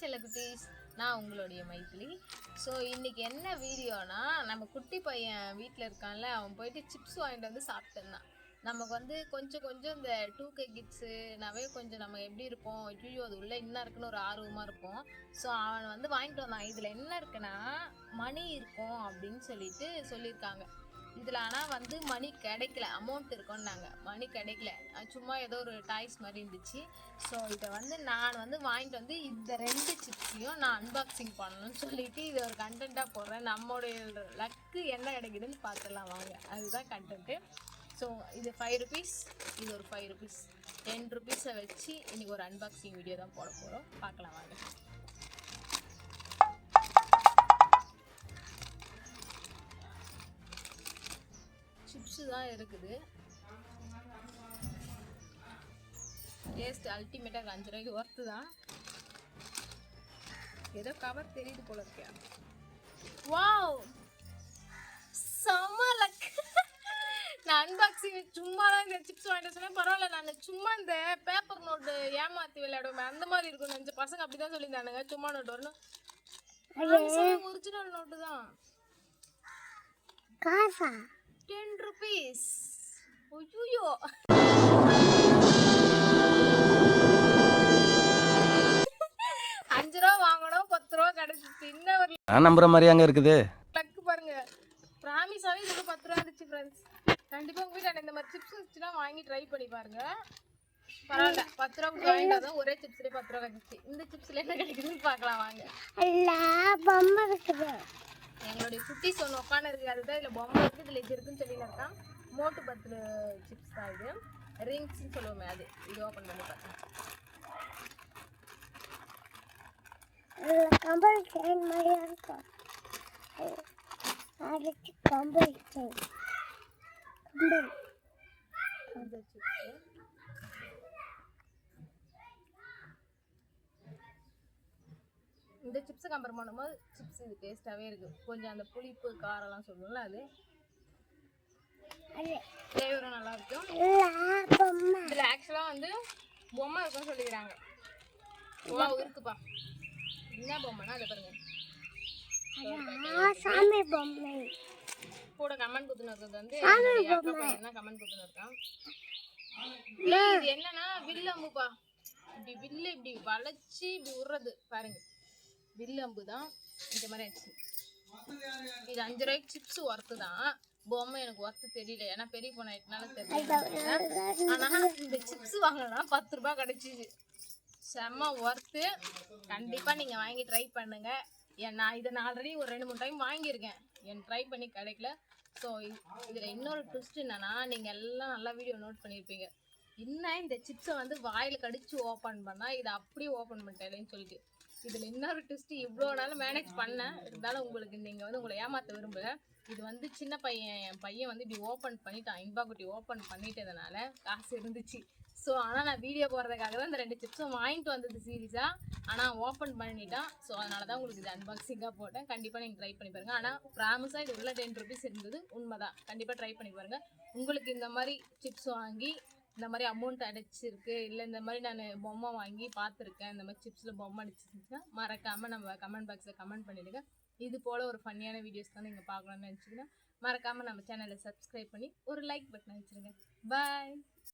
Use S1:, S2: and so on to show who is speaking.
S1: செல்லக்குட்டீஸ், நான் உங்களுடைய மைத்திலி. ஸோ இன்றைக்கி என்ன வீடியோனா, நம்ம குட்டி பையன் வீட்டில் இருக்கான்ல, அவன் போயிட்டு சிப்ஸ் வாங்கிட்டு வந்து சாப்பிட்டுருந்தான். நமக்கு வந்து கொஞ்சம் இந்த 2K கிட்ஸுனாவே கொஞ்சம் நம்ம எப்படி இருப்போம், ஐயோ அது உள்ளே என்ன இருக்குன்னு ஒரு ஆர்வமாக இருப்போம். ஸோ அவன் வந்து வாங்கிட்டு வந்தான். இதில் என்ன இருக்குன்னா மணி இருக்கும் அப்படின்னு சொல்லியிருக்காங்க. இதில் ஆனால் வந்து மணி கிடைக்கல, அமௌண்ட் இருக்கும்னாங்க, மணி கிடைக்கல, சும்மா ஏதோ ஒரு டாய்ஸ் மாதிரி இருந்துச்சு. ஸோ இதை வந்து நான் வந்து வாங்கிட்டு வந்து இந்த 2 சிப்ஸையும் நான் அன்பாக்சிங் பண்ணணும்னு சொல்லிட்டு இது ஒரு கண்டென்ட்டாக போடுறேன். நம்மளுடைய லக்கு என்ன கிடைக்குதுன்னு பார்த்துடலாம் வாங்க, அதுதான் கண்டென்ட்டு. ஸோ இது 5 ருபீஸ், இது ஒரு 5 ருபீஸ், 10 ருபீஸை வச்சு இன்றைக்கி ஒரு அன்பாக்சிங் வீடியோ தான் போட போகிறோம். பார்க்கலாம் வாங்க. சிப்ஸு தான் இருக்குது. டேஸ்ட் அல்டிமேட்டாக 5 ரூபாய்க்கு ஒர்த்து தான். ஏதோ கவர் தெரியுது போல இருக்கா. வாவ், செம்ம லக். நான் அன்பாக்சிங் சும்மா தான் இந்த சிப்ஸ் வாங்கிட்டு சொன்னேன். பரவாயில்ல, நான் சும்மா இந்த பேப்பர் நோட்டு ஏமாற்றி விளையாடுவேன் அந்த மாதிரி இருக்கும் நினச்ச பசங்க அப்படி தான் சொல்லியிருந்தானுங்க. சும்மா நோட்டு வரணும், ஒரிஜினல் நோட்டு தான். 10 rupees. ஐயோ, 5 ரூபா வாங்கணும், 10 ரூபா கிடைச்சிச்சு. என்ன ஒரு
S2: நம்புற மாதிரி அங்க இருக்குது.
S1: டக்கு பாருங்க, ப்ராமிஸாவே இது 10 ரூபா இருந்துச்சு ஃப்ரெண்ட்ஸ். கண்டிப்பா உங்க வீட்டுல இந்த மாதிரி சிப்ஸ் இருந்துச்சுன்னா வாங்கி ட்ரை பண்ணி பாருங்க. பரவாயில்ல, 10 ரூபா வாங்கிட்டாதான் ஒரே சிப்ஸ்லேயே 10 ரூபா கிடைச்சிச்சு. இந்த சிப்ஸ்ல என்ன கிடைக்குதுன்னு பார்க்கலாம் வாங்க. பொம்மை இருக்குது, எங்களுடைய குட்டி சொன்ன உட்காந்து இருக்குது, அதுதான் இதில் பொம்மை இருக்குது, இதில் இது இருக்குன்னு சொல்லியிருக்கான். மோட்டு 10 சிப்ஸ் தான் இது, ரிங்ஸ்ன்னு சொல்லுவோமே அது. இது ஓப்பன் பண்ணி பார்த்தேன். இந்த சிப்ஸை கம்பேர் பண்ணும்போது சிப்ஸ் இது டேஸ்ட்டாகவே இருக்குது. கொஞ்சம் அந்த புளிப்பு காரெல்லாம் சொல்லுவோம்ல, அது ஃப்ளேவரும் நல்லா இருக்கும். இதில் ஆக்சுவலாக வந்து பொம்மை இருக்குன்னு சொல்லிக்கிறாங்க. ஓ இருக்குப்பா, என்ன பொம்மைனா அதை பாருங்க, சாமி பொம்மை. கூட கமெண்ட் குத்துன்னு இருக்கிறது வந்து என்ன கமெண்ட் குத்துன்னு இருக்கான். இது என்னன்னா வில்லம்புப்பா, இப்படி வில்லு இப்படி வளைச்சி இப்படி விடுறது பாருங்க, வில்லம்பு தான். இந்த மாதிரி ஆச்சு. இது 5 ரூபாய்க்கு சிப்ஸ் ஒர்த்து தான். பொம்மை எனக்கு ஒர்த்து தெரியல, ஏன்னா பெரிய பொண்ணு ஆயிட்டனால தெரியல. ஆனால் இந்த சிப்ஸ் வாங்கினா 10 ரூபாய் கிடைச்சிது. செம்ம ஒர்த்து. கண்டிப்பாக நீங்கள் வாங்கி ட்ரை பண்ணுங்க. நான் ஆல்ரெடி ஒரு 2-3 டைம் வாங்கியிருக்கேன், எனக்கு ட்ரை பண்ணி கிடைக்கல. ஸோ இதில் இன்னொரு ட்விஸ்ட் என்னன்னா, நீங்கள் எல்லாம் நல்லா வீடியோ நோட் பண்ணியிருப்பீங்க, இன்னும் இந்த சிப்ஸை வந்து வாயில் கடிச்சு ஓப்பன் பண்ணால் இதை அப்படியே ஓப்பன் பண்ணிட்டேன்னு சொல்லிட்டு. இதில் இன்னொரு ட்விஸ்ட், இவ்வளோ நாள் மேனேஜ் பண்ணேன், இருந்தாலும் உங்களுக்கு நீங்கள் வந்து உங்களை ஏமாற்ற விரும்பல. இது வந்து சின்ன பையன், என் பையன் வந்து இப்படி ஓப்பன் பண்ணிட்டான், இன்பாக்குட்டி ஓப்பன் பண்ணிட்டதுனால காசு இருந்துச்சு. ஸோ ஆனால் நான் வீடியோ போடுறதுக்காக தான் இந்த 2 சிப்ஸும் வாங்கிட்டு வந்தது சீரியஸாக. ஆனால் ஓப்பன் பண்ணிட்டான். ஸோ அதனால தான் உங்களுக்கு இது அன்பாக்சிங்காக போட்டேன். கண்டிப்பாக நீங்கள் ட்ரை பண்ணி பாருங்கள். ஆனால் ப்ராமிஸாக இது உள்ள 10 ருபீஸ் இருந்தது உண்மைதான். கண்டிப்பாக ட்ரை பண்ணி பாருங்கள். உங்களுக்கு இந்த மாதிரி சிப்ஸ் வாங்கி இந்த மாதிரி அமௌண்ட் அடிச்சிருக்கு, இல்லை இந்த மாதிரி நான் பொம்மை வாங்கி பார்த்துருக்கேன், இந்த மாதிரி சிப்ஸில் பொம்மை அடிச்சிருந்துச்சுன்னா மறக்காமல் நம்ம கமெண்ட் பாக்ஸில் கமெண்ட் பண்ணிவிடுங்க. இது போல் ஒரு ஃபன்னியான வீடியோஸ் தான் நீங்கள் பார்க்கணும்னு நினச்சிங்கன்னா மறக்காமல் நம்ம சேனலை சப்ஸ்கிரைப் பண்ணி ஒரு லைக் பட்டன் வச்சுருங்க. பாய்.